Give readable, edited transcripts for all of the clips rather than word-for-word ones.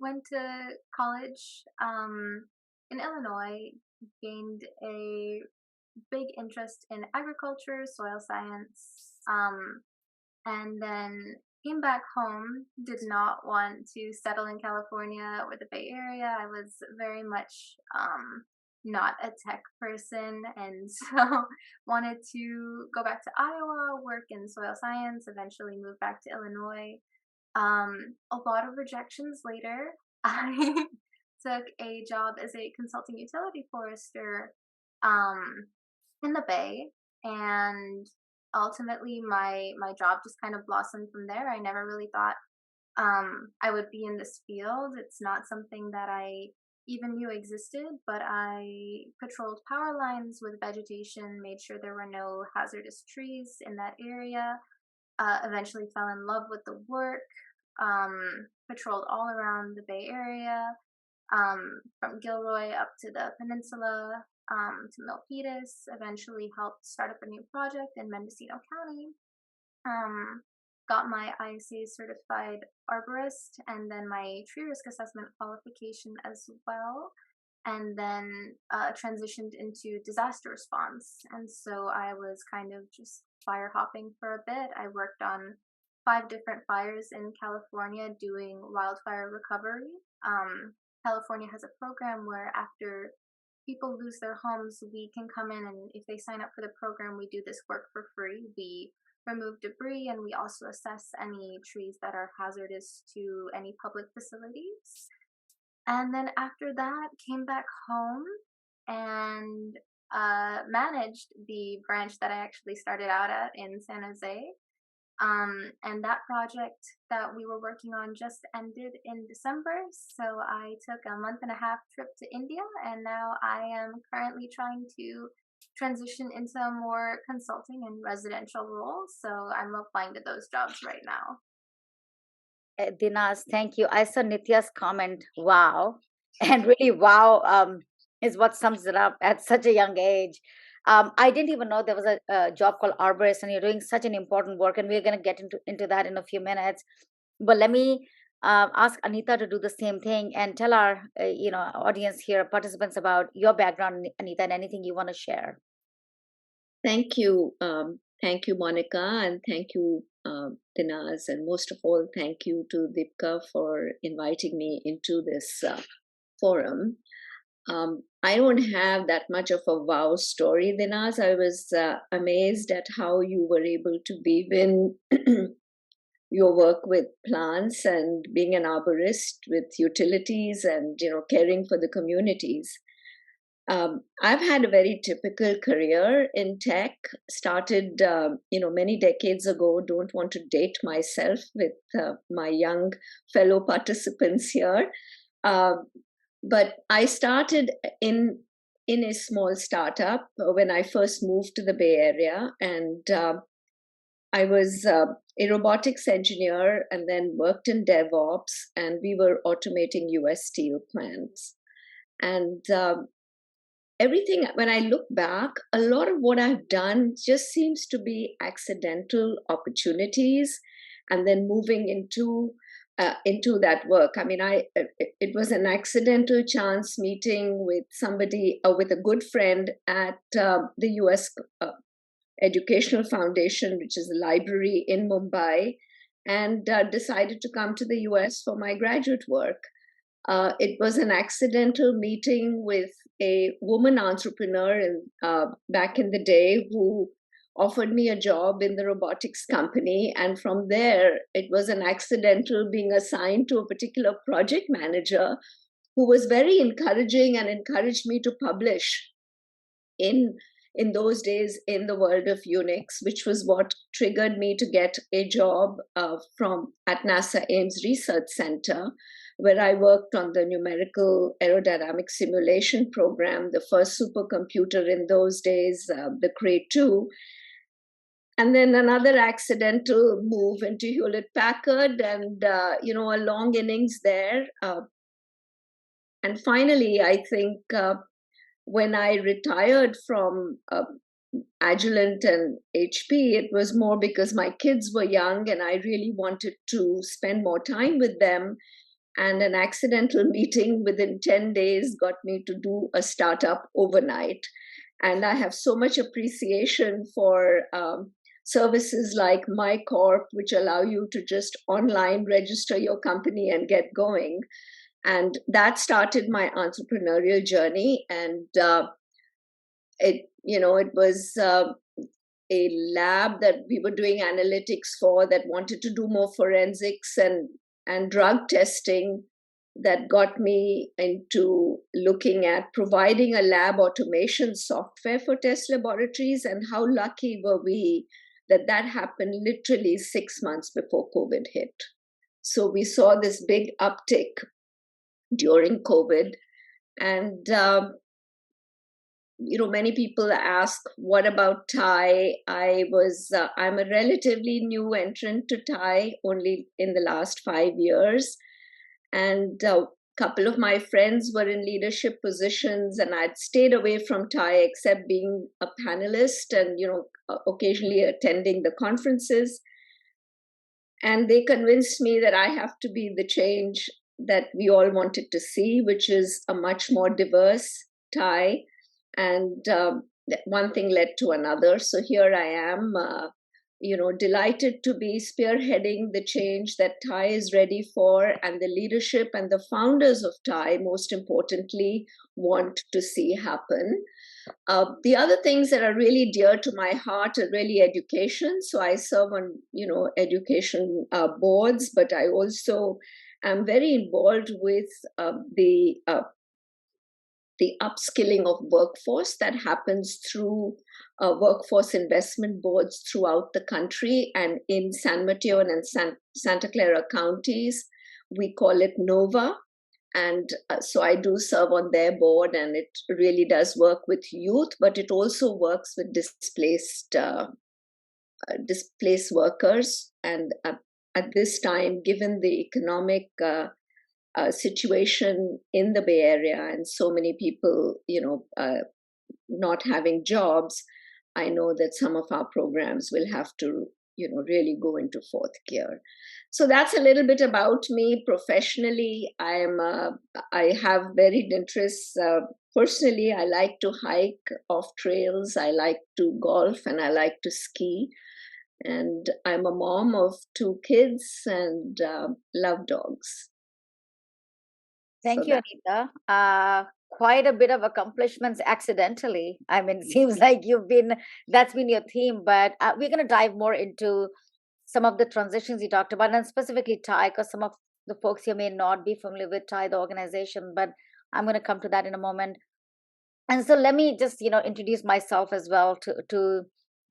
went to college in Illinois, gained a big interest in agriculture, soil science, and then came back home. Did not want to settle in California or the Bay Area. I was very much not a tech person, and so wanted to go back to Iowa, work in soil science, eventually move back to Illinois. A lot of rejections later, I took a job as a consulting utility forester um, in the Bay, and ultimately my job just kind of blossomed from there. I never really thought I would be in this field. It's not something that I even knew existed, but I patrolled power lines with vegetation, made sure there were no hazardous trees in that area. Eventually fell in love with the work. Patrolled all around the Bay Area, from Gilroy up to the peninsula, to Milpitas. Eventually helped start up a new project in Mendocino County. Um, got my ISA certified arborist and then my tree risk assessment qualification as well. And then transitioned into disaster response. And so I was kind of just fire hopping for a bit. I worked on 5 different fires in California doing wildfire recovery. California has a program where after people lose their homes, we can come in and if they sign up for the program, we do this work for free. We remove debris and we also assess any trees that are hazardous to any public facilities. And then after that, came back home and managed the branch that I actually started out at in San Jose. And that project that we were working on just ended in December. So I took a month-and-a-half trip to India, and now I am currently trying to transition into a more consulting and residential role. So I'm applying to those jobs right now. Dinaz, thank you. I saw Nitya's comment, wow. And really, wow is what sums it up at such a young age. I didn't even know there was a job called Arborist, and you're doing such an important work, and we're going to get into that in a few minutes. But let me ask Anita to do the same thing and tell our audience here, participants, about your background, Anita, and anything you want to share. Thank you. Thank you, Monica, and thank you, Dinaz, and most of all, thank you to Deepika for inviting me into this forum. I don't have that much of a wow story, Dinaz. I was amazed at how you were able to weave in your work with plants and being an arborist with utilities and caring for the communities. I've had a very typical career in tech. Started, many decades ago. Don't want to date myself with my young fellow participants here, but I started in a small startup when I first moved to the Bay Area, and I was a robotics engineer, and then worked in DevOps, and we were automating U.S. steel plants, and everything, when I look back, a lot of what I've done just seems to be accidental opportunities, and then moving into that work. I mean, it was an accidental chance meeting with somebody, with a good friend at the U.S. Educational Foundation, which is a library in Mumbai, and decided to come to the U.S. for my graduate work. It was an accidental meeting with a woman entrepreneur back in the day who offered me a job in the robotics company. And from there, it was an accidental being assigned to a particular project manager who was very encouraging and encouraged me to publish in those days in the world of Unix, which was what triggered me to get a job at NASA Ames Research Center, where I worked on the numerical aerodynamic simulation program, the first supercomputer in those days, the Cray 2. And then another accidental move into Hewlett Packard, and a long innings there. And finally, I think when I retired from Agilent and HP, it was more because my kids were young and I really wanted to spend more time with them. and an accidental meeting within 10 days got me to do a startup overnight. And I have so much appreciation for services like MyCorp, which allow you to just online register your company and get going. And that started my entrepreneurial journey. And it was a lab that we were doing analytics for that wanted to do more forensics and drug testing, that got me into looking at providing a lab automation software for test laboratories. And how lucky were we that that happened literally 6 months before COVID hit. So we saw this big uptick during COVID. And many people ask, what about Thai? I'm a relatively new entrant to Thai, only in the last 5 years. And a couple of my friends were in leadership positions, and I'd stayed away from Thai except being a panelist and, occasionally attending the conferences. And they convinced me that I have to be the change that we all wanted to see, which is a much more diverse Thai. And one thing led to another. So here I am, delighted to be spearheading the change that Thai is ready for, and the leadership and the founders of Thai, most importantly, want to see happen. The other things that are really dear to my heart are really education. So I serve on, education boards, but I also am very involved with the upskilling of workforce that happens through workforce investment boards throughout the country. And in San Mateo and Santa Clara counties, we call it NOVA. And so I do serve on their board, and it really does work with youth, but it also works with displaced workers. And at this time, given the economic situation in the Bay Area and so many people, not having jobs, I know that some of our programs will have to, really go into fourth gear. So that's a little bit about me professionally. I have varied interests. Personally, I like to hike off trails. I like to golf, and I like to ski. And I'm a mom of 2 kids and love dogs. Thank you, Anita. Quite a bit of accomplishments accidentally. I mean, it seems like that's been your theme, but we're going to dive more into some of the transitions you talked about, and specifically Thai, because some of the folks here may not be familiar with Thai, the organization, but I'm going to come to that in a moment. And so let me just, introduce myself as well to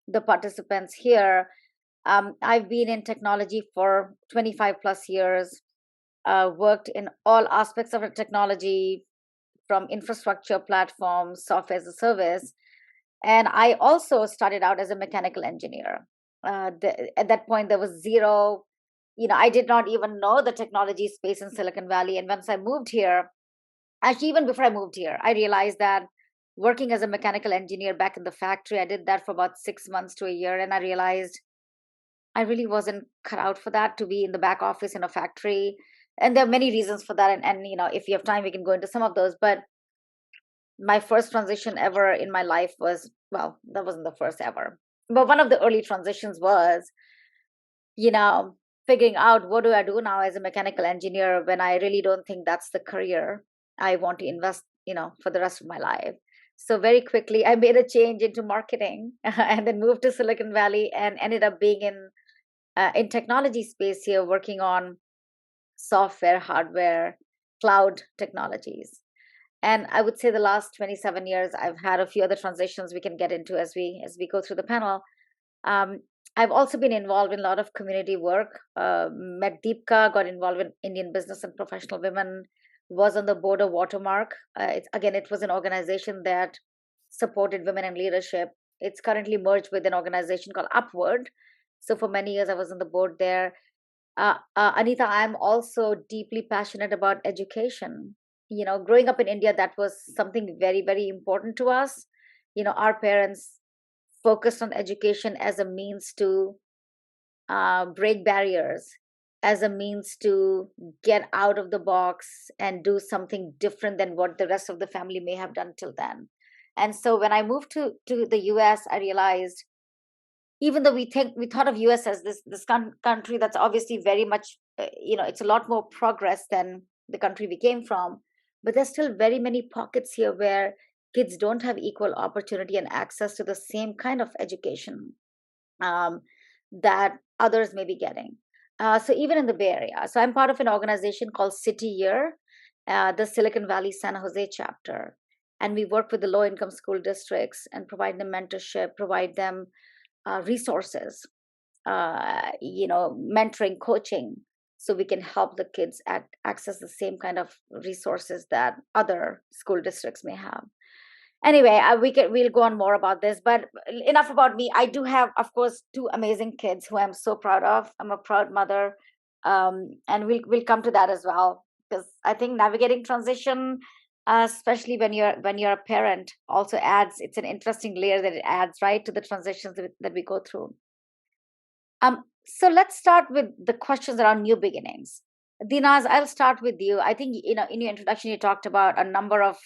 the participants here. I've been in technology for 25 plus years, worked in all aspects of technology, from infrastructure, platforms, software as a service. And I also started out as a mechanical engineer. At that point, there was zero, I did not even know the technology space in Silicon Valley. And once I moved here, actually, even before I moved here, I realized that working as a mechanical engineer back in the factory, I did that for about 6 months to a year. And I realized I really wasn't cut out for that, to be in the back office in a factory. And there are many reasons for that. And if you have time, we can go into some of those. But my first transition ever in my life was, well, that wasn't the first ever, but one of the early transitions was, figuring out, what do I do now as a mechanical engineer when I really don't think that's the career I want to invest, for the rest of my life. So very quickly, I made a change into marketing and then moved to Silicon Valley and ended up being in technology space here, working on software, hardware, cloud technologies. And I would say the last 27 years, I've had a few other transitions we can get into as we go through the panel. I've also been involved in a lot of community work. Met Deepka, got involved in Indian Business and Professional Women, was on the board of Watermark. It was an organization that supported women in leadership. It's currently merged with an organization called Upward. So for many years, I was on the board there. Anita, I'm also deeply passionate about education. Growing up in India, that was something very, very important to us. Our parents focused on education as a means to break barriers as a means to get out of the box and do something different than what the rest of the family may have done till then. And so when I moved to the US, I realized, even though we thought of US as this country that's obviously very much, it's a lot more progress than the country we came from, but there's still very many pockets here where kids don't have equal opportunity and access to the same kind of education um, that others may be getting. So even in the Bay Area, so I'm part of an organization called City Year, the Silicon Valley San Jose chapter, and we work with the low income school districts and provide them mentorship, provide them resources, mentoring, coaching, so we can help the kids access the same kind of resources that other school districts may have. Anyway, we'll go on more about this, but enough about me. I do have, of course, two amazing kids who I'm so proud of. I'm a proud mother, and we'll come to that as well, because I think navigating transition, especially when you're a parent, also adds. It's an interesting layer that it adds, right, to the transitions that we go through. So let's start with the questions around new beginnings. Dinaz, I'll start with you. I think in your introduction you talked about a number of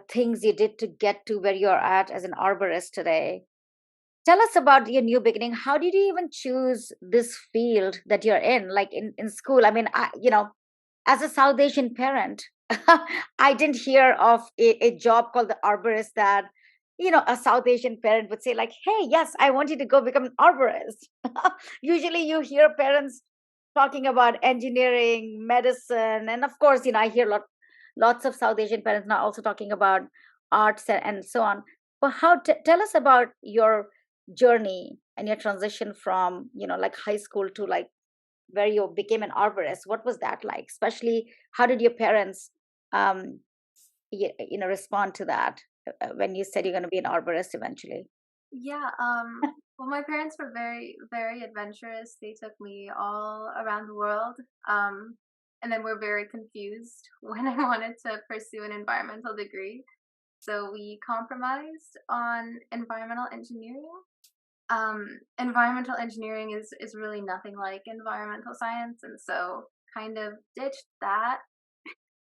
things you did to get to where you're at as an arborist today. Tell us about your new beginning. How did you even choose this field that you're in, like in school? I mean, as a South Asian parent, I didn't hear of a job called the arborist that, a South Asian parent would say, like, hey, yes, I want you to go become an arborist. Usually you hear parents talking about engineering, medicine, and of course, I hear lots of South Asian parents now also talking about arts and so on. But tell us about your journey and your transition from, like high school to like where you became an arborist. What was that like? Especially, how did your parents, um, respond to that when you said you're going to be an arborist eventually? Yeah, well, my parents were very, very adventurous. They took me all around the world. And then were very confused when I wanted to pursue an environmental degree. So we compromised on environmental engineering. Environmental engineering is really nothing like environmental science, and so kind of ditched that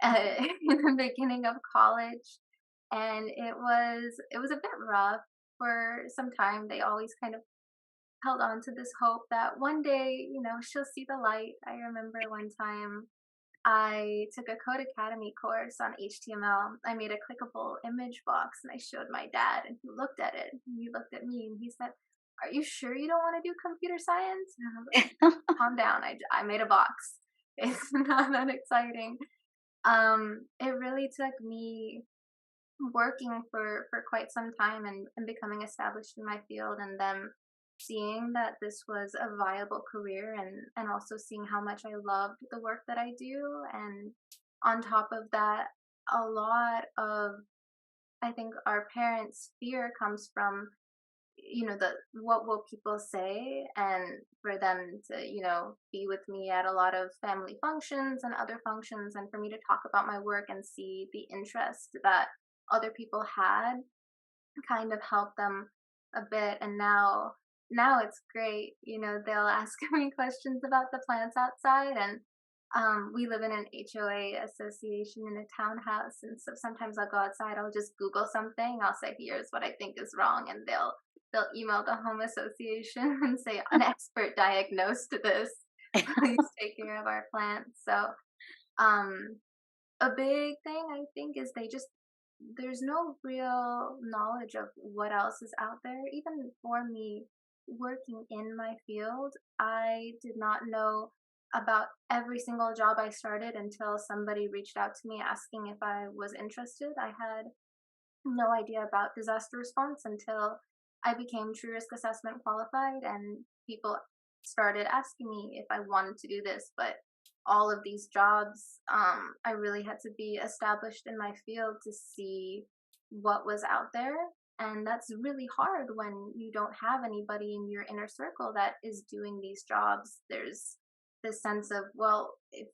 in the beginning of college, and it was a bit rough for some time. They always kind of held on to this hope that one day, she'll see the light. I remember one time I took a Code Academy course on HTML. I made a clickable image box and I showed my dad, and he looked at it. And he looked at me and he said, "Are you sure you don't want to do computer science?" And I was like, "Calm down. I made a box. It's not that exciting." It really took me working for quite some time and becoming established in my field, and then seeing that this was a viable career, and also seeing how much I loved the work that I do. And on top of that, a lot of, I think, our parents' fear comes from, the what will people say, and for them to, be with me at a lot of family functions and other functions, and for me to talk about my work and see the interest that other people had kind of helped them a bit. And now it's great. They'll ask me questions about the plants outside, and we live in an HOA association in a townhouse, and so sometimes I'll go outside, I'll just Google something, I'll say, here's what I think is wrong, and they'll email the home association and say, an expert diagnosed this. Please take care of our plants. So um a big thing, I think, is there's no real knowledge of what else is out there. Even for me, working in my field, I did not know about every single job I started until somebody reached out to me asking if I was interested. I had no idea about disaster response until I became true risk assessment qualified, and people started asking me if I wanted to do this. But all of these jobs, I really had to be established in my field to see what was out there. And that's really hard when you don't have anybody in your inner circle that is doing these jobs. There's this sense of, well, if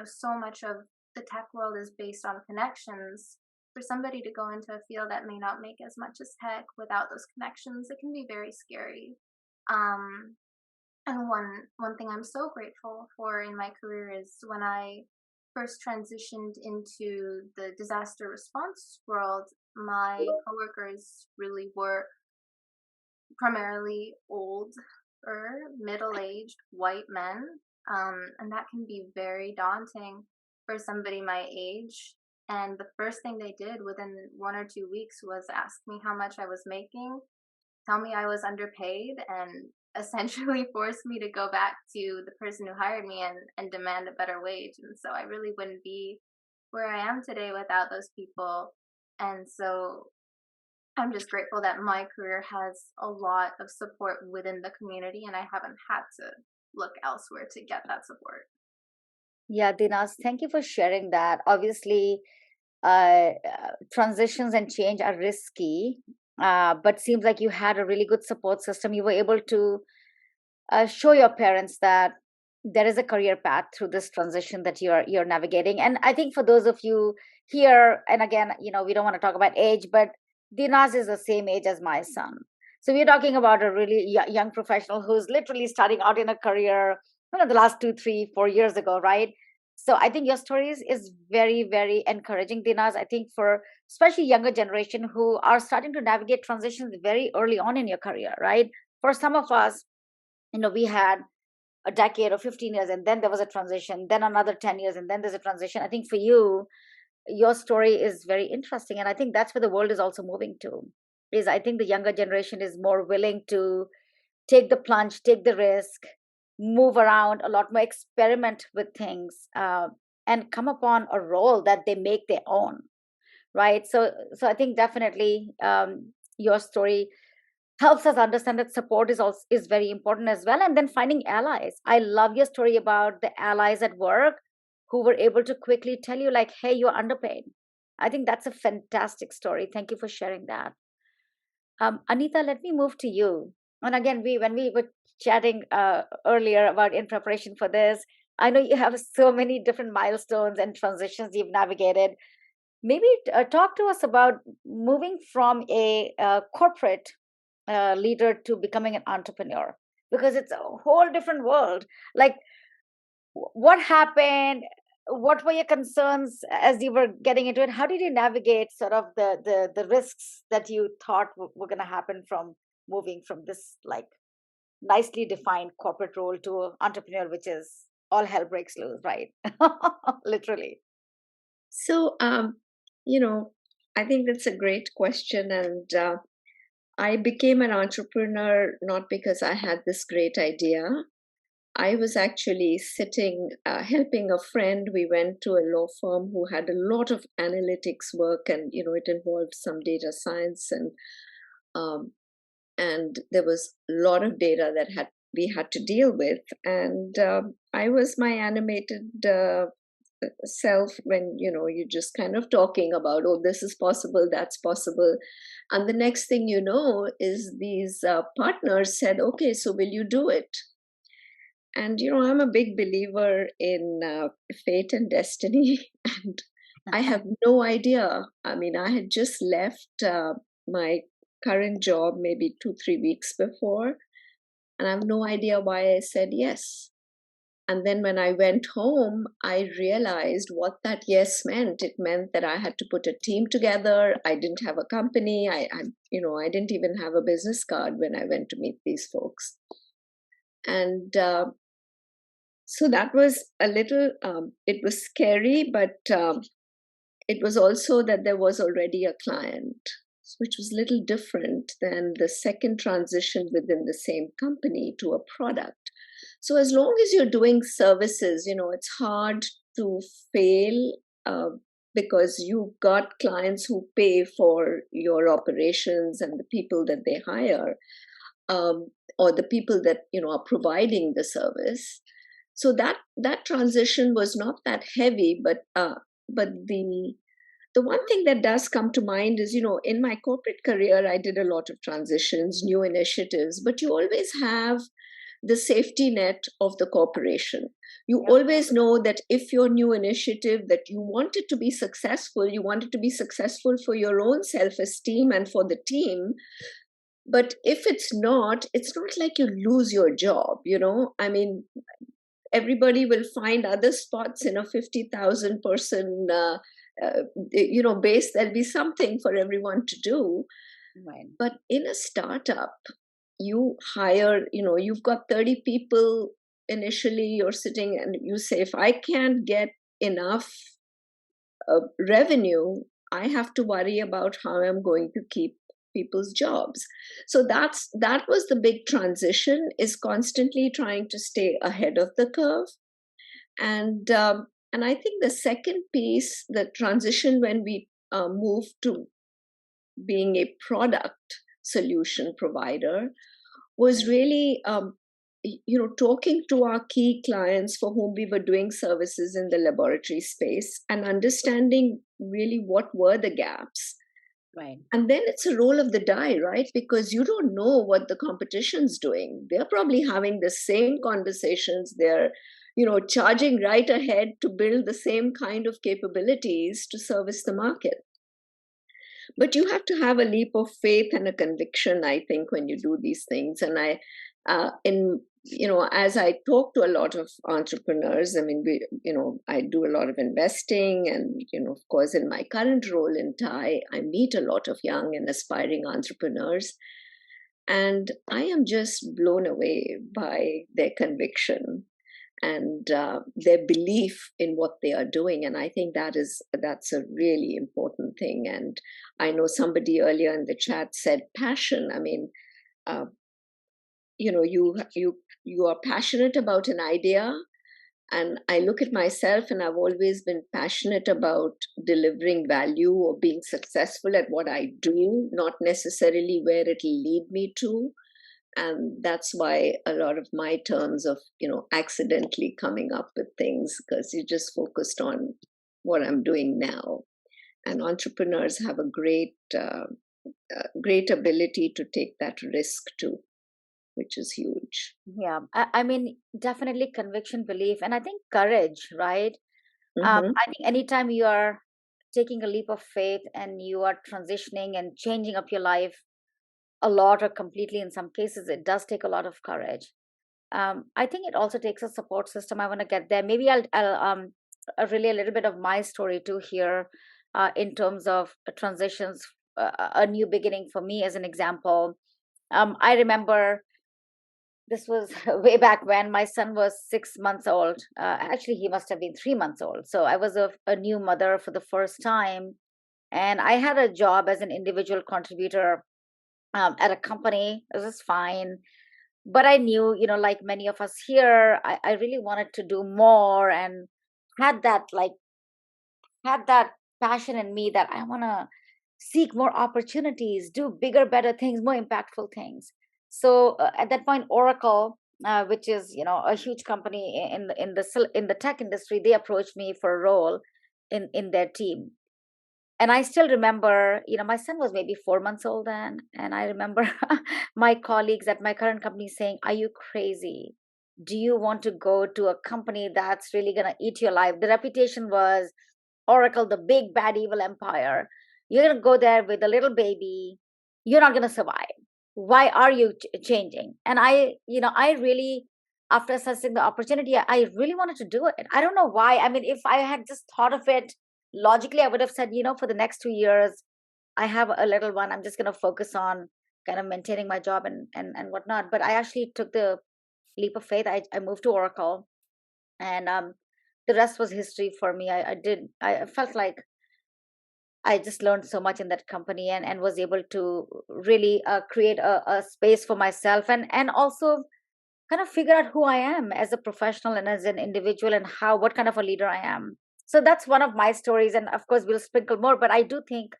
so much of the tech world is based on connections, for somebody to go into a field that may not make as much as tech without those connections, it can be very scary. Um, And one thing I'm so grateful for in my career is when I first transitioned into the disaster response world, my coworkers really were primarily old or middle-aged white men, and that can be very daunting for somebody my age. And the first thing they did within 1 or 2 weeks was ask me how much I was making, tell me I was underpaid, and essentially forced me to go back to the person who hired me and demand a better wage. And so I really wouldn't be where I am today without those people. And so I'm just grateful that my career has a lot of support within the community and I haven't had to look elsewhere to get that support. Yeah, Dinas, thank you for sharing that. Obviously, transitions and change are risky, but seems like you had a really good support system. You were able to show your parents that there is a career path through this transition that you're navigating. And I think for those of you here, and again, we don't want to talk about age, but Dinas is the same age as my son. So we're talking about a really young professional who's literally starting out in a career, the last 2, 3, 4 years ago, right? So I think your story is very, very encouraging, Dinas. I think for especially younger generation who are starting to navigate transitions very early on in your career, right? For some of us, we had a decade or 15 years, and then there was a transition, then another 10 years, and then there's a transition. I think for you, your story is very interesting. And I think that's where the world is also moving to. Is I think the younger generation is more willing to take the plunge, take the risk, move around a lot more, experiment with things, and come upon a role that they make their own, right? So I think definitely your story helps us understand that support is very important as well, and then finding allies. I love your story about the allies at work who were able to quickly tell you, like, hey, you're underpaid. I think that's a fantastic story. Thank you for sharing that. Anita, let me move to you. And again, when we were chatting earlier about in preparation for this, I know you have so many different milestones and transitions you've navigated. Maybe talk to us about moving from a corporate leader to becoming an entrepreneur, because it's a whole different world. Like, what happened? What were your concerns as you were getting into it? How did you navigate sort of the risks that you thought were going to happen from moving from this like nicely defined corporate role to entrepreneur, which is all hell breaks loose, right? Literally. So, I think that's a great question. And I became an entrepreneur not because I had this great idea. I was actually sitting, helping a friend. We went to a law firm who had a lot of analytics work, and it involved some data science, um, and there was a lot of data that we had to deal with. And I was my animated self when you're just kind of talking about, oh, this is possible, that's possible. And the next thing you know is these partners said, okay, so will you do it? And I'm a big believer in fate and destiny. And I have no idea. I mean, I had just left my current job maybe 2, 3 weeks before, and I have no idea why I said yes. And then when I went home, I realized what that yes meant. It meant that I had to put a team together. I didn't have a company. I didn't even have a business card when I went to meet these folks. And so that was a little, it was scary, but it was also that there was already a client, which was a little different than the second transition within the same company to a product. So as long as you're doing services, it's hard to fail because you've got clients who pay for your operations and the people that they hire, or the people that are providing the service. So that transition was not that heavy, but the one thing that does come to mind is, in my corporate career, I did a lot of transitions, new initiatives, but you always have the safety net of the corporation. You always know that if your new initiative that you want it to be successful, you want it to be successful for your own self-esteem and for the team, But if it's not like you lose your job, I mean, everybody will find other spots in a 50,000 person uh, base. There'll be something for everyone to do. Right. But in a startup, you hire, you've got 30 people initially, you're sitting and you say, if I can't get enough revenue, I have to worry about how I'm going to keep people's jobs. So that was the big transition, is constantly trying to stay ahead of the curve. And I think the second piece, the transition when we moved to being a product solution provider, was really talking to our key clients for whom we were doing services in the laboratory space and understanding really what were the gaps. Right. And then it's a roll of the die, right? Because you don't know what the competition's doing. They're probably having the same conversations. They're charging right ahead to build the same kind of capabilities to service the market. But you have to have a leap of faith and a conviction, I think, when you do these things. And as I talk to a lot of entrepreneurs, I mean, I do a lot of investing, and of course, in my current role in Thai, I meet a lot of young and aspiring entrepreneurs, and I am just blown away by their conviction and their belief in what they are doing. And I think that's a really important thing. And I know somebody earlier in the chat said passion. I mean, uh, you are passionate about an idea, and I look at myself, and I've always been passionate about delivering value or being successful at what I do, not necessarily where it'll lead me to. And that's why a lot of my terms of accidentally coming up with things, because you just focused on what I'm doing now. And entrepreneurs have a great ability to take that risk too, which is huge. Yeah. I mean, definitely conviction, belief, and I think courage, right? Mm-hmm. I think anytime you are taking a leap of faith and you are transitioning and changing up your life a lot or completely, in some cases, it does take a lot of courage. I think it also takes a support system. I want to get there. Maybe I'll relay a little bit of my story too here, in terms of transitions, a new beginning for me as an example. I remember this was way back when my son was 6 months old. Actually, he must have been 3 months old. So I was a new mother for the first time. And I had a job as an individual contributor at a company. It was fine. But I knew, like many of us here, I really wanted to do more, and had that like had that passion in me that I want to seek more opportunities, do bigger, better things, more impactful things. So at that point, Oracle, which is a huge company in the tech industry, they approached me for a role in their team. And I still remember, my son was maybe 4 months old then, and I remember my colleagues at my current company saying, "Are you crazy? Do you want to go to a company that's really gonna eat your life?" The reputation was Oracle, the big bad evil empire. You're going to go there with a little baby. You're not going to survive. Why are you changing? And I really, after assessing the opportunity, I really wanted to do it. I don't know why. I mean, if I had just thought of it logically, I would have said, for the next 2 years, I have a little one. I'm just going to focus on kind of maintaining my job and whatnot. But I actually took the leap of faith. I moved to Oracle, and the rest was history for me. I felt like I just learned so much in that company, and was able to really create a space for myself, and also kind of figure out who I am as a professional and as an individual, and what kind of a leader I am. So that's one of my stories, and of course we'll sprinkle more. But I do think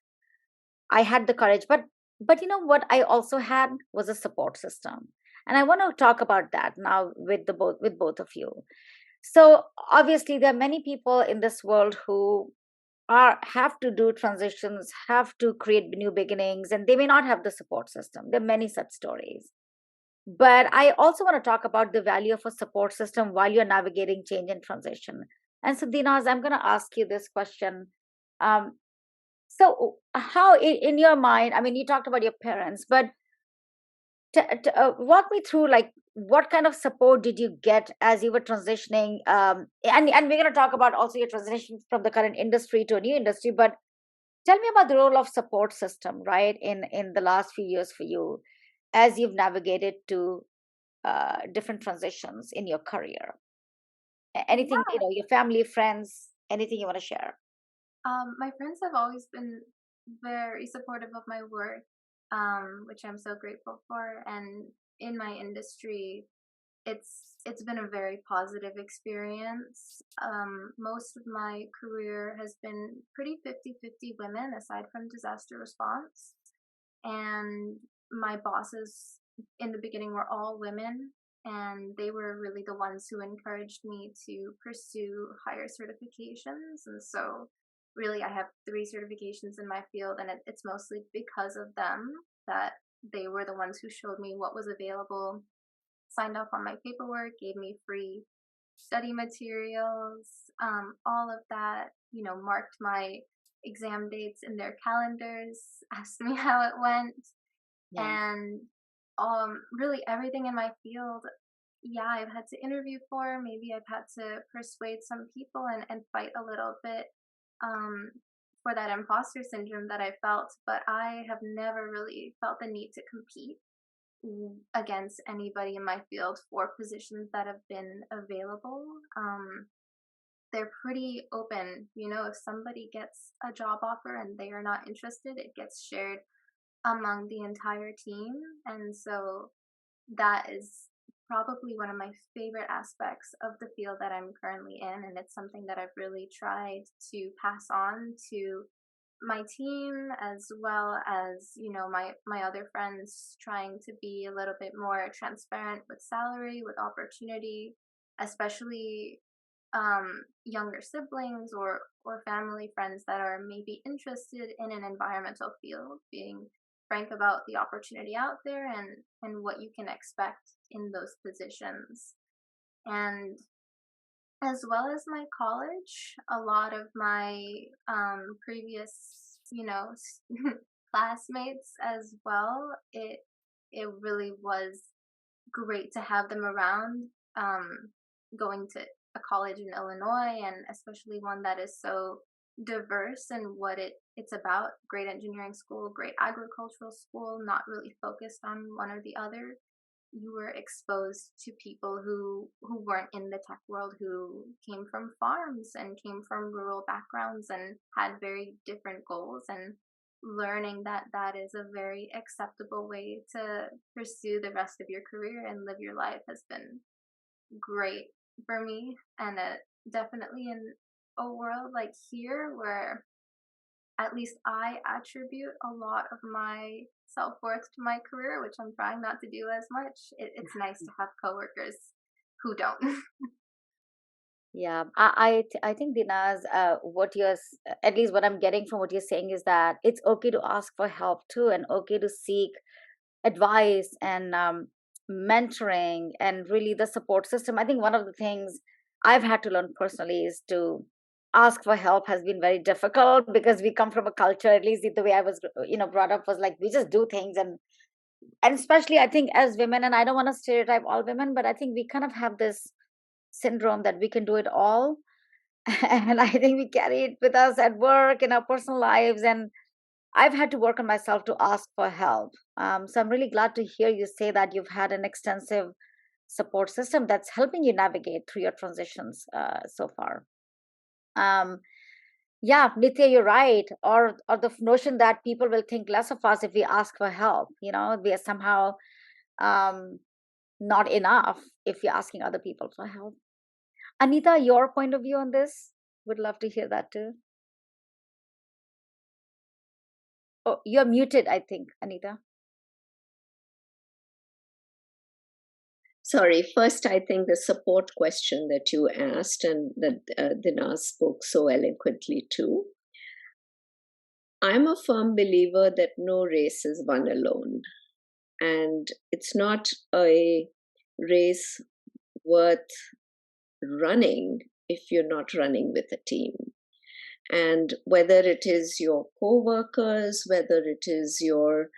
I had the courage. But what I also had was a support system, and I want to talk about that now with both of you. So obviously, there are many people in this world who have to do transitions, have to create new beginnings, and they may not have the support system. There are many such stories. But I also want to talk about the value of a support system while you're navigating change and transition. And so, Dinaz, I'm going to ask you this question. So, how, in your mind, I mean, you talked about your parents, but Walk me through, like, what kind of support did you get as you were transitioning? And we're going to talk about also your transition from the current industry to a new industry, but tell me about the role of support system, right, in the last few years for you as you've navigated to different transitions in your career. Anything, Yeah. your family, friends, anything you want to share? My friends have always been very supportive of my work, which I'm so grateful for. And in my industry, it's been a very positive experience. Most of my career has been pretty 50-50 women, aside from disaster response. And my bosses in the beginning were all women, and they were really the ones who encouraged me to pursue higher certifications. And so really I have 3 certifications in my field, and it's mostly because of them that they were the ones who showed me what was available, signed off on my paperwork, gave me free study materials, all of that, marked my exam dates in their calendars, asked me how it went, Yeah. and really everything in my field. Yeah, I've had to interview for, maybe I've had to persuade some people and fight a little bit um, for that imposter syndrome that I felt, but I have never really felt the need to compete against anybody in my field for positions that have been available. They're pretty open. If somebody gets a job offer and they are not interested, it gets shared among the entire team. And so that is probably one of my favorite aspects of the field that I'm currently in. And it's something that I've really tried to pass on to my team, as well as my other friends, trying to be a little bit more transparent with salary, with opportunity, especially younger siblings or family friends that are maybe interested in an environmental field, being frank about the opportunity out there and what you can expect in those positions. And as well as my college, a lot of my previous, classmates as well. It really was great to have them around. Going to a college in Illinois, and especially one that is so diverse in what it's about. Great engineering school, great agricultural school, not really focused on one or the other. You were exposed to people who weren't in the tech world, who came from farms and came from rural backgrounds and had very different goals, and learning that that is a very acceptable way to pursue the rest of your career and live your life has been great for me. And definitely in a world like here, where at least I attribute a lot of my self-worth to my career, which I'm trying not to do as much. It's nice to have coworkers who don't. Yeah, I think, Dinaz, what at least what I'm getting from what you're saying is that it's okay to ask for help too, and okay to seek advice and mentoring and really the support system. I think one of the things I've had to learn personally is to ask for help has been very difficult because we come from a culture, at least the way I was, brought up was like we just do things, and especially I think as women, and I don't want to stereotype all women, but I think we kind of have this syndrome that we can do it all. And I think we carry it with us at work, in our personal lives, and I've had to work on myself to ask for help. So I'm really glad to hear you say that you've had an extensive support system that's helping you navigate through your transitions so far. Um, yeah, Nitya, you're right. Or the notion that people will think less of us if we ask for help. We are somehow um, not enough if we're asking other people for help. Anita, your point of view on this? Would love to hear that too. Oh, you're muted, I think, Anita. Sorry, first, I think the support question that you asked and that Dinaz spoke so eloquently too. I'm a firm believer that no race is won alone. And it's not a race worth running if you're not running with a team. And whether it is your co-workers, whether it is your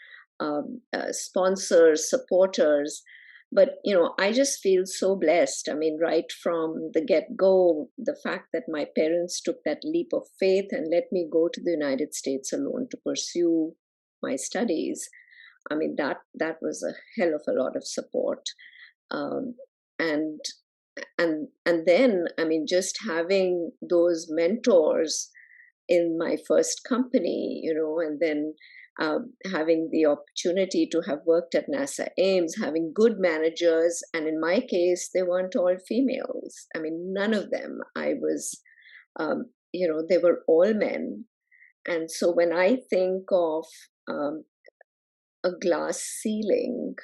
sponsors, supporters. But, I just feel so blessed. I mean, right from the get go, the fact that my parents took that leap of faith and let me go to the United States alone to pursue my studies. I mean, that was a hell of a lot of support. Um, and and then, I mean, just having those mentors in my first company, and then having the opportunity to have worked at NASA Ames, having good managers. And in my case, they weren't all females. I mean, none of them. They were all men. And so when I think of a glass ceiling,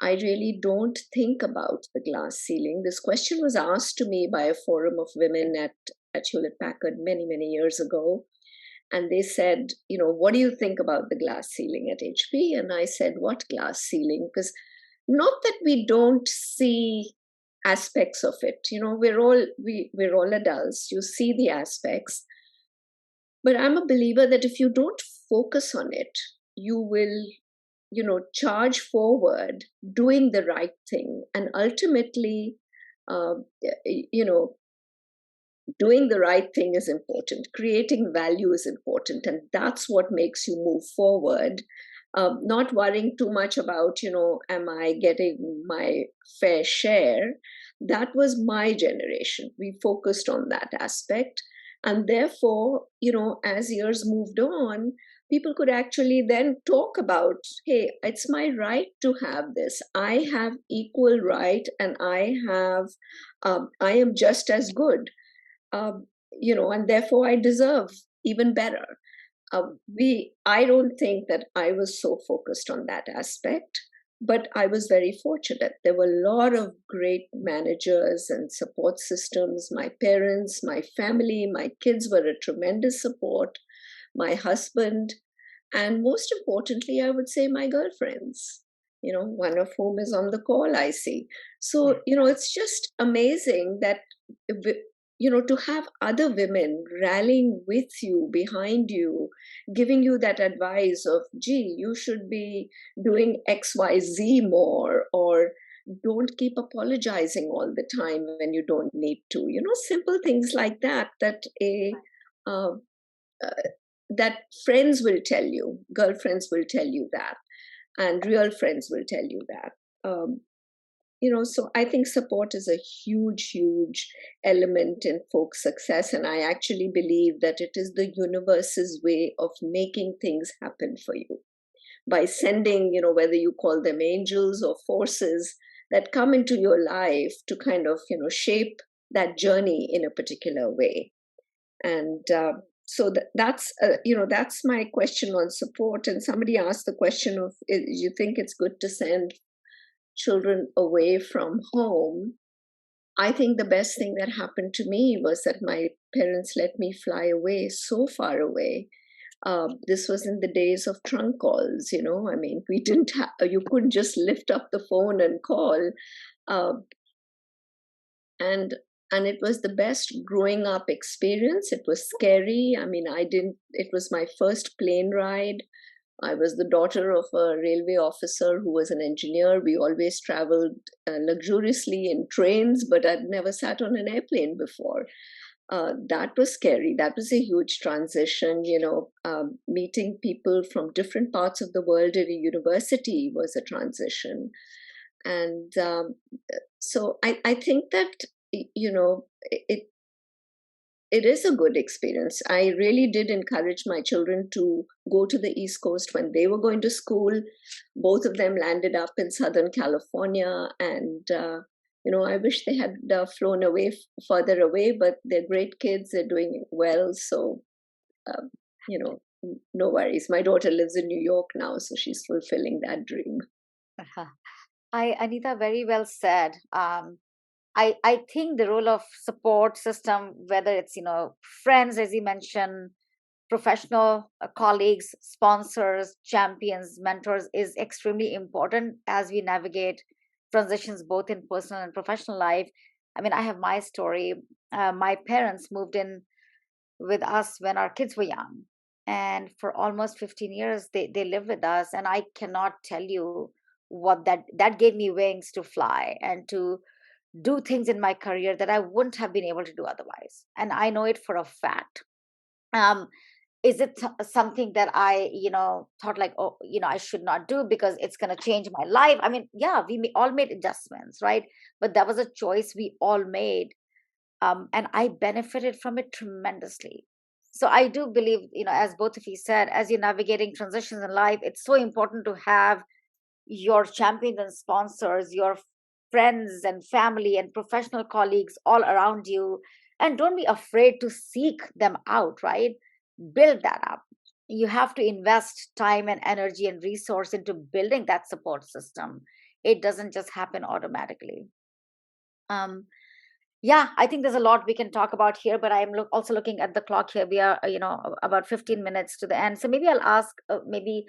I really don't think about the glass ceiling. This question was asked to me by a forum of women at Hewlett Packard many, many years ago. And they said, what do you think about the glass ceiling at HP? And I said, what glass ceiling? Because not that we don't see aspects of it. We're all adults. You see the aspects. But I'm a believer that if you don't focus on it, you will charge forward doing the right thing, and ultimately uh, doing the right thing is important, creating value is important, and that's what makes you move forward. Not worrying too much about am I getting my fair share. That was my generation. We focused on that aspect, and therefore as years moved on, people could actually then talk about, hey, it's my right to have this. I have equal right, and I am just as good, and therefore I deserve even better. I don't think that I was so focused on that aspect, but I was very fortunate. There were a lot of great managers and support systems. My parents, my family, my kids were a tremendous support. My husband, and most importantly, I would say my girlfriends, one of whom is on the call, I see. So, it's just amazing that, to have other women rallying with you, behind you, giving you that advice of, gee, you should be doing XYZ more, or don't keep apologizing all the time when you don't need to. Simple things like that, uh, uh, that friends will tell you, girlfriends will tell you that, and real friends will tell you that. So I think support is a huge, huge element in folk success. And I actually believe that it is the universe's way of making things happen for you by sending, whether you call them angels or forces that come into your life to kind of, shape that journey in a particular way. And so that's my question on support. And somebody asked the question of, you think it's good to send children away from home? I think the best thing that happened to me was that my parents let me fly away, so far away. This was in the days of trunk calls. I mean, we didn't you couldn't just lift up the phone and call. uh, and and it was the best growing up experience. It was scary. I mean, it was my first plane ride. I was the daughter of a railway officer who was an engineer. We always traveled luxuriously in trains, but I'd never sat on an airplane before. That was scary. That was a huge transition. Meeting people from different parts of the world at a university was a transition. And so I think that, it is a good experience. I really did encourage my children to go to the East Coast when they were going to school. Both of them landed up in Southern California, and I wish they had flown away further away. But they're great kids; they're doing well. So, uh, no worries. My daughter lives in New York now, so she's fulfilling that dream. Anita, very well said. I think the role of support system, whether it's friends, as you mentioned, professional colleagues, sponsors, champions, mentors, is extremely important as we navigate transitions both in personal and professional life. I mean, I have my story. My parents moved in with us when our kids were young, And for almost 15 years, they live with us. And I cannot tell you what that gave me wings to fly and to do things in my career that I wouldn't have been able to do otherwise. And I know it for a fact. Um, is it something that I, thought like, oh, I should not do because it's going to change my life? I mean, yeah, all made adjustments, right? But that was a choice we all made. And I benefited from it tremendously. So I do believe, as both of you said, as you're navigating transitions in life, it's so important to have your champions and sponsors, your friends and family and professional colleagues all around you. And don't be afraid to seek them out, right? Build that up. You have to invest time and energy and resource into building that support system. It doesn't just happen automatically. Um, yeah, I think there's a lot we can talk about here, but I'm also looking at the clock here. We are, about 15 minutes to the end. So maybe I'll ask maybe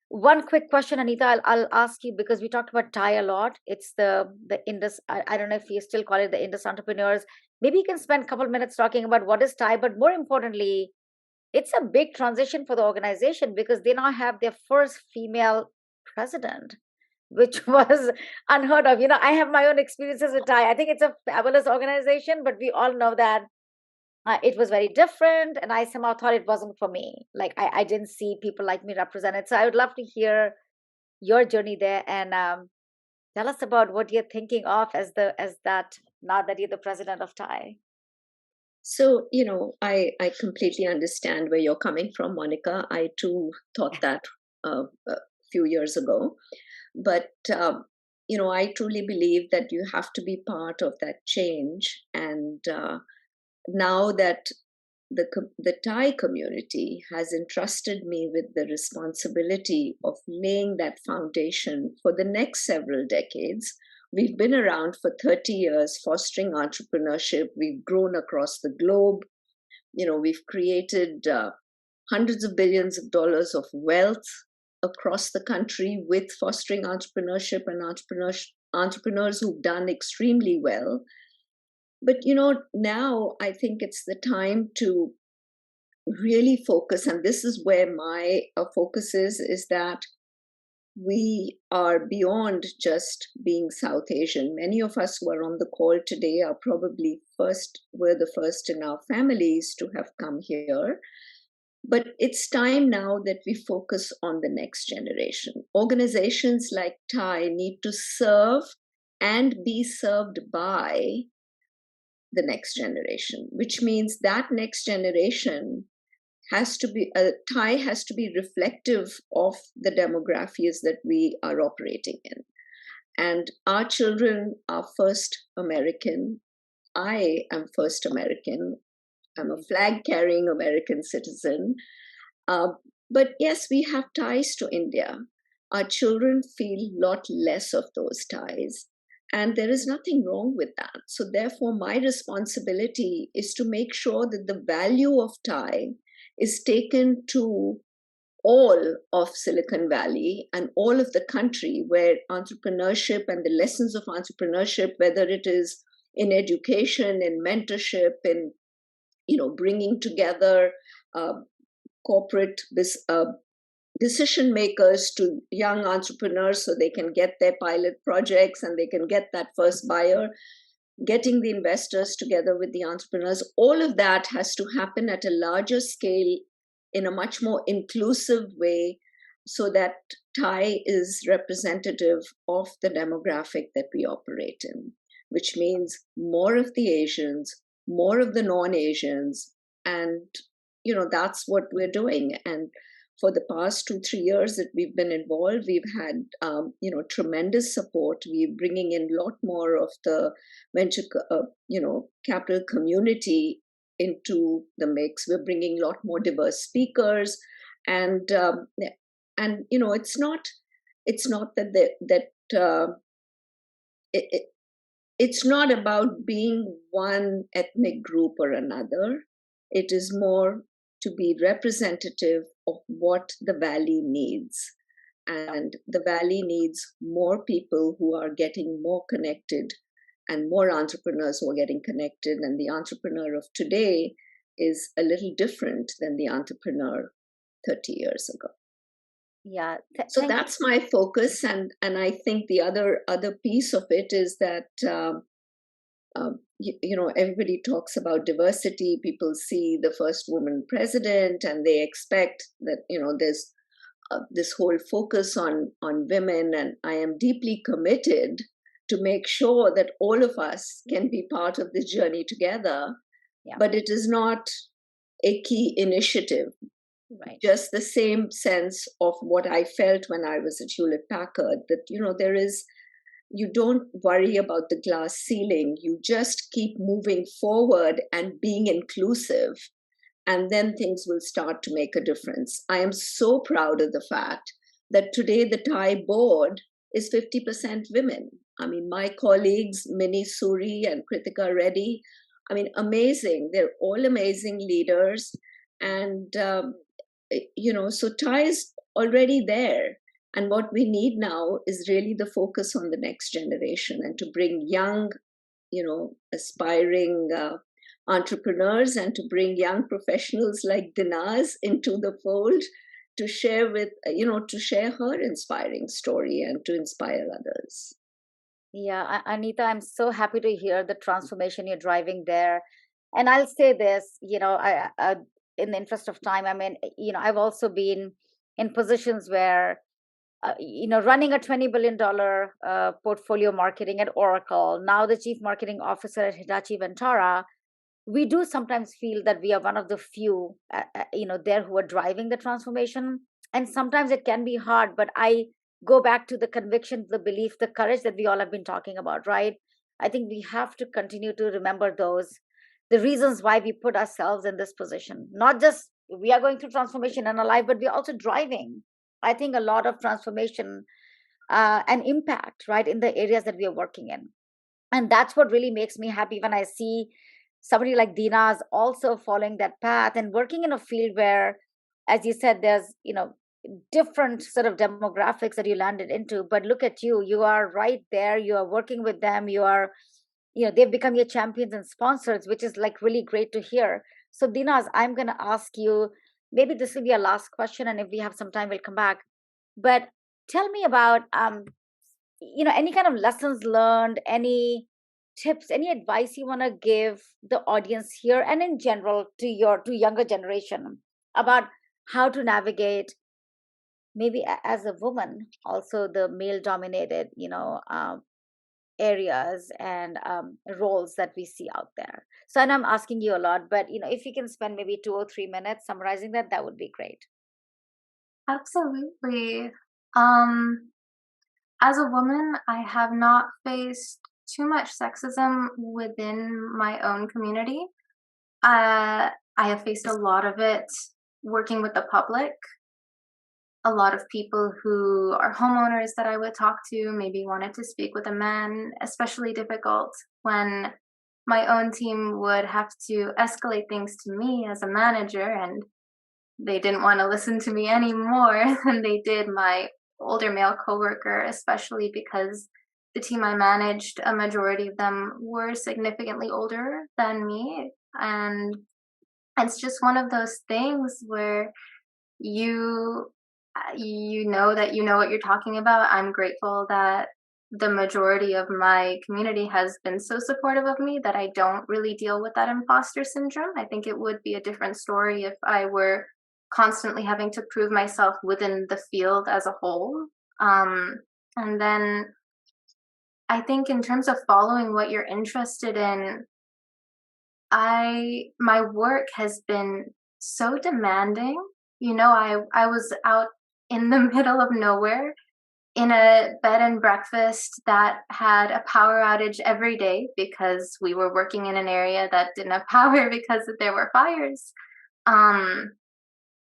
one quick question, Anita. I'll ask you because we talked about TIE a lot. It's the Indus. I don't know if you still call it the Indus entrepreneurs. Maybe you can spend a couple minutes talking about what is TIE, but more importantly, it's a big transition for the organization because they now have their first female president, which was unheard of. I have my own experiences with TIE. I think it's a fabulous organization, but we all know that it was very different. And I somehow thought it wasn't for me. Like I didn't see people like me represented. So I would love to hear your journey there and tell us about what you're thinking of as that now that you're the president of TIE. So, I completely understand where you're coming from, Monica. I too thought that a few years ago. But, I truly believe that you have to be part of that change. And now that the Thai community has entrusted me with the responsibility of laying that foundation for the next several decades. We've been around for 30 years fostering entrepreneurship. We've grown across the globe. We've created hundreds of billions of dollars of wealth across the country with fostering entrepreneurship and entrepreneurs who've done extremely well. But now I think it's the time to really focus, and this is where my focus is that we are beyond just being South Asian. Many of us who are on the call today are probably we're the first in our families to have come here. But it's time now that we focus on the next generation. Organizations like TIE need to serve and be served by the next generation, which means that next generation TIE has to be reflective of the demographics that we are operating in. And our children are first American. I am first American. I'm a flag carrying American citizen. But yes, we have ties to India. Our children feel a lot less of those ties. And there is nothing wrong with that. So, therefore, my responsibility is to make sure that the value of TIE is taken to all of Silicon Valley and all of the country where entrepreneurship and the lessons of entrepreneurship, whether it is in education, in mentorship, in bringing together corporate decision makers to young entrepreneurs so they can get their pilot projects and they can get that first buyer, getting the investors together with the entrepreneurs. All of that has to happen at a larger scale in a much more inclusive way so that TIE is representative of the demographic that we operate in, which means more of the Asians, more of the non-Asians, and that's what we're doing. And for the past 2-3 years that we've been involved, we've had tremendous support. We're bringing in a lot more of the venture capital community into the mix. We're bringing a lot more diverse speakers, and it's not that it's not about being one ethnic group or another. It is more to be representative of what the valley needs. And the valley needs more people who are getting more connected and more entrepreneurs who are getting connected. And the entrepreneur of today is a little different than the entrepreneur 30 years ago. Yeah. So Thank that's my focus, and I think the other piece of it is that everybody talks about diversity. People see the first woman president, and they expect that there's this whole focus on women, and I am deeply committed to make sure that all of us can be part of this journey together. Yeah. But it is not a key initiative. Right. Just the same sense of what I felt when I was at Hewlett Packard, that there is, you don't worry about the glass ceiling. You just keep moving forward and being inclusive, and then things will start to make a difference. I am so proud of the fact that today the Thai board is 50% women. I mean, my colleagues, Mini Suri and Kritika Reddy, I mean, amazing. They're all amazing leaders. And, so Thai is already there. And what we need now is really the focus on the next generation and to bring young, aspiring entrepreneurs and to bring young professionals like Dinaz into the fold to share to share her inspiring story and to inspire others. Yeah, Anita, I'm so happy to hear the transformation you're driving there. And I'll say this, in the interest of time, I mean, I've also been in positions where, running a $20 billion portfolio marketing at Oracle, now the chief marketing officer at Hitachi Vantara, we do sometimes feel that we are one of the few, there who are driving the transformation. And sometimes it can be hard, but I go back to the conviction, the belief, the courage that we all have been talking about, right? I think we have to continue to remember the reasons why we put ourselves in this position. Not just we are going through transformation in our life, but we're also driving, I think, a lot of transformation and impact, right, in the areas that we are working in. And that's what really makes me happy when I see somebody like Dinaz also following that path and working in a field where, as you said, there's, different sort of demographics that you landed into. But look at you, you are right there, you are working with them, you are, they've become your champions and sponsors, which is like really great to hear. So Dinaz, I'm going to ask you, maybe this will be our last question, and if we have some time, we'll come back. But tell me about, any kind of lessons learned, any tips, any advice you want to give the audience here and in general to younger generation about how to navigate, maybe as a woman, also the male dominated, areas and roles that we see out there. So, and I'm asking you a lot, but if you can spend maybe 2 or 3 minutes summarizing that, that would be great. Absolutely. As a woman, I have not faced too much sexism within my own community. I have faced a lot of it working with the public. A lot of people who are homeowners that I would talk to maybe wanted to speak with a man, especially difficult when my own team would have to escalate things to me as a manager, and they didn't want to listen to me any more than they did my older male coworker, especially because the team I managed, a majority of them were significantly older than me. And it's just one of those things where you that you know what you're talking about. I'm grateful that the majority of my community has been so supportive of me that I don't really deal with that imposter syndrome. I think it would be a different story if I were constantly having to prove myself within the field as a whole. And then I think in terms of following what you're interested in, my work has been so demanding. I was out in the middle of nowhere in a bed and breakfast that had a power outage every day because we were working in an area that didn't have power because there were fires.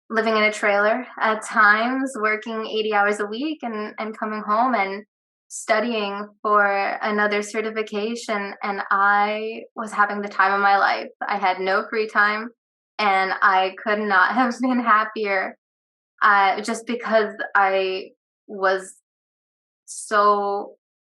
Living in a trailer at times, working 80 hours a week and coming home and studying for another certification. And I was having the time of my life. I had no free time and I could not have been happier just because I was so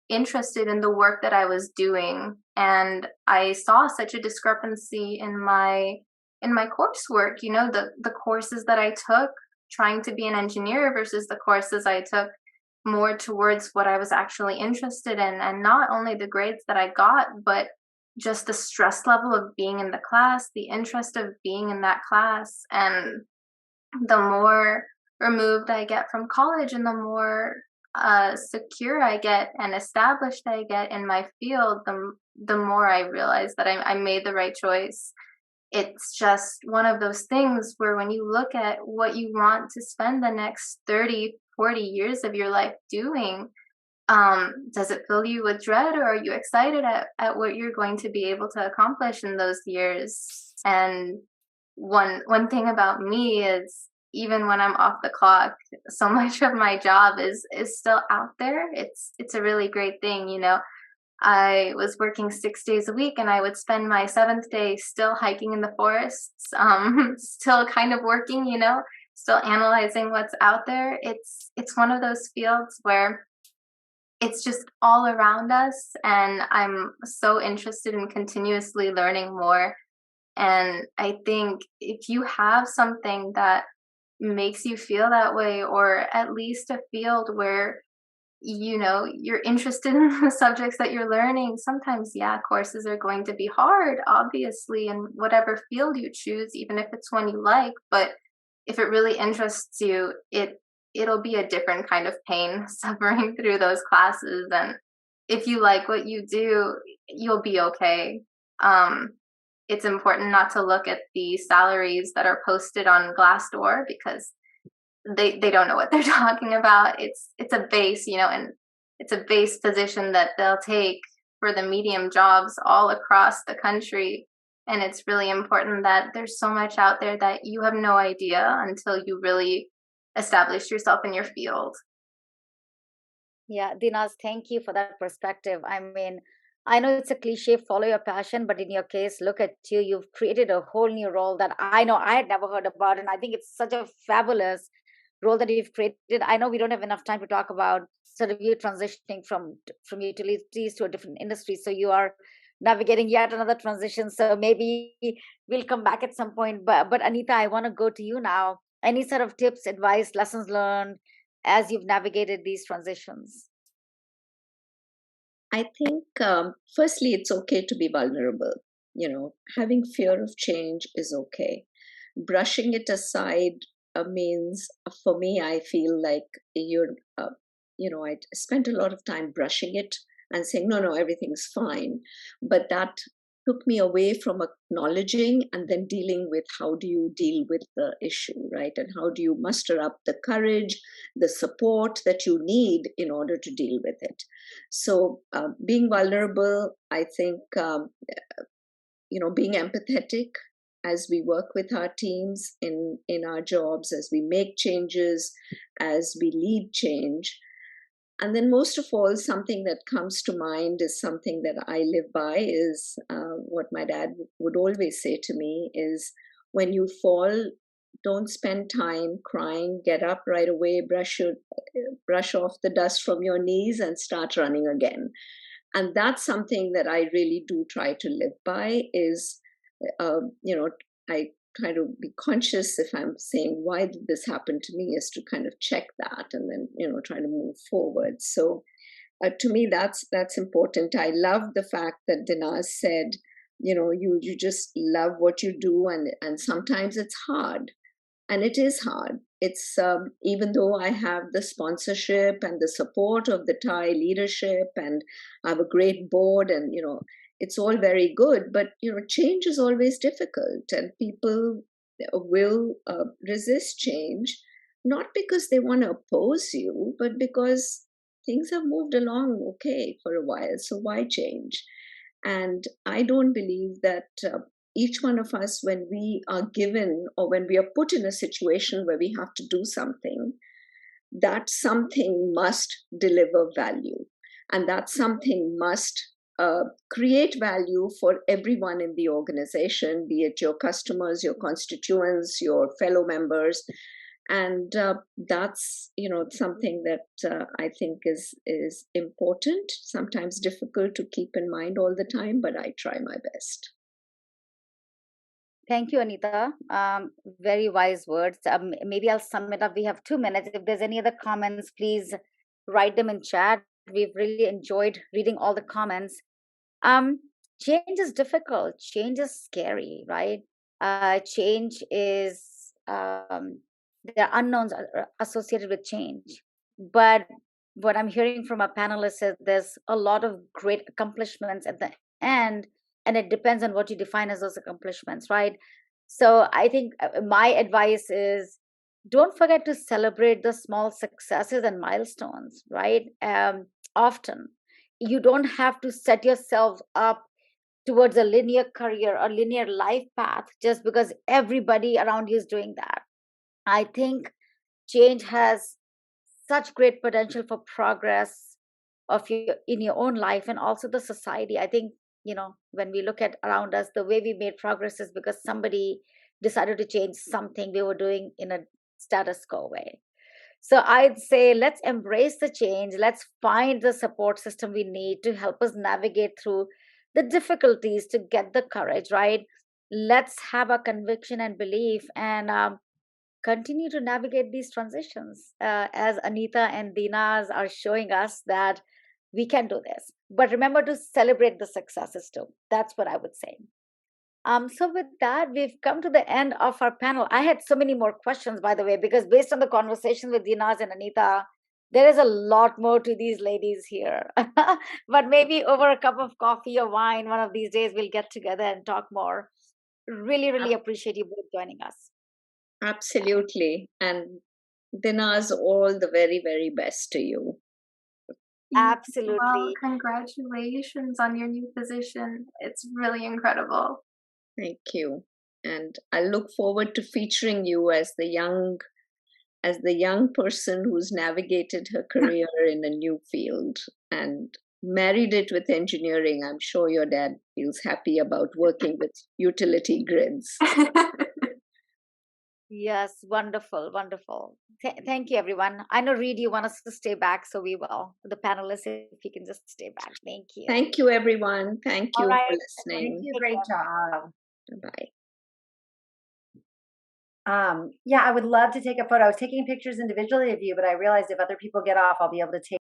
interested in the work that I was doing. And I saw such a discrepancy in my coursework. The courses that I took trying to be an engineer versus the courses I took more towards what I was actually interested in. And not only the grades that I got, but just the stress level of being in the class, the interest of being in that class. And the more removed I get from college and the more secure I get and established I get in my field, the more I realize that I made the right choice. It's just one of those things where when you look at what you want to spend the next 30, 40 years of your life doing, does it fill you with dread, or are you excited at what you're going to be able to accomplish in those years? And one thing about me is even when I'm off the clock, so much of my job is still out there. It's a really great thing, you know. I was working 6 days a week, and I would spend my seventh day still hiking in the forests, still kind of working, you know, still analyzing what's out there. It's one of those fields where it's just all around us, and I'm so interested in continuously learning more. And I think if you have something that makes you feel that way, or at least a field where you know you're interested in the subjects that you're learning, sometimes, yeah, courses are going to be hard, obviously, in whatever field you choose, even if it's one you like. But if it really interests you, it'll be a different kind of pain suffering through those classes. And if you like what you do, you'll be okay. um it's important not to look at the salaries that are posted on Glassdoor, because they don't know what they're talking about. It's a base, you know, and it's a base position that they'll take for the medium jobs all across the country. And it's really important that there's so much out there that you have no idea until you really establish yourself in your field. Yeah, Dinas, thank you for that perspective. I mean, I know it's a cliche, follow your passion, but in your case, look at you. You've created a whole new role that I know I had never heard about. And I think it's such a fabulous role that you've created. I know we don't have enough time to talk about sort of you transitioning from utilities to a different industry. So you are navigating yet another transition. So maybe we'll come back at some point. But Anita, I want to go to you now. Any sort of tips, advice, lessons learned as you've navigated these transitions? I think, firstly, it's okay to be vulnerable. You know, having fear of change is okay. Brushing it aside means, for me, I feel like I spent a lot of time brushing it and saying, no, no, everything's fine. But that took me away from acknowledging and then dealing with how do you deal with the issue, right? And how do you muster up the courage, the support that you need in order to deal with it? So, being vulnerable, I think, being empathetic as we work with our teams in our jobs, as we make changes, as we lead change. And then most of all, something that comes to mind is something that I live by, is what my dad would always say to me is, when you fall, don't spend time crying, get up right away, brush off the dust from your knees and start running again. And that's something that I really do try to live by, is I try to be conscious if I'm saying, why did this happen to me, is to kind of check that and then, try to move forward. So to me, that's important. I love the fact that Dinaz said, you just love what you do, and sometimes it's hard. And it is hard. It's even though I have the sponsorship and the support of the Thai leadership, and I have a great board, and it's all very good. But change is always difficult, and people will resist change, not because they want to oppose you, but because things have moved along okay for a while. So why change? And I don't believe that each one of us, when we are given or when we are put in a situation where we have to do something, that something must deliver value. And that something must create value for everyone in the organization, be it your customers, your constituents, your fellow members. And that's something that I think is important, sometimes difficult to keep in mind all the time, but I try my best. Thank you, Anita. Very wise words. Maybe I'll sum it up. We have 2 minutes. If there's any other comments, please write them in chat. We've really enjoyed reading all the comments. Um, Change is difficult. Change is scary, right? Change is there are unknowns associated with change. But what I'm hearing from our panelists is there's a lot of great accomplishments at the end, and it depends on what you define as those accomplishments, right? So I think my advice is don't forget to celebrate the small successes and milestones, right? Often you don't have to set yourself up towards a linear career or linear life path just because everybody around you is doing that. I think change has such great potential for progress of your in your own life and also the society. I think, when we look at around us, the way we made progress is because somebody decided to change something we were doing in a status quo way. So I'd say let's embrace the change. Let's find the support system we need to help us navigate through the difficulties to get the courage, right? Let's have a conviction and belief and continue to navigate these transitions as Anita and Dinaz are showing us that we can do this. But remember to celebrate the successes too. That's what I would say. So with that, we've come to the end of our panel. I had so many more questions, by the way, because based on the conversation with Dinaz and Anita, there is a lot more to these ladies here. But maybe over a cup of coffee or wine, one of these days we'll get together and talk more. Really, really appreciate you both joining us. Absolutely. And Dinaz, all the very, very best to you. Well, Absolutely. congratulations on your new position. It's really incredible. Thank you. And I look forward to featuring you as the young person who's navigated her career in a new field and married it with engineering. I'm sure your dad feels happy about working with utility grids. Yes, wonderful, wonderful. Thank you, everyone. I know, Reed, you want us to stay back, so we will. The panelists, if you can just stay back. Thank you. Thank you, everyone. Thank All you right. for Thank listening. you. Great job. Bye. Yeah, I would love to take a photo. I was taking pictures individually of you, but I realized if other people get off, I'll be able to take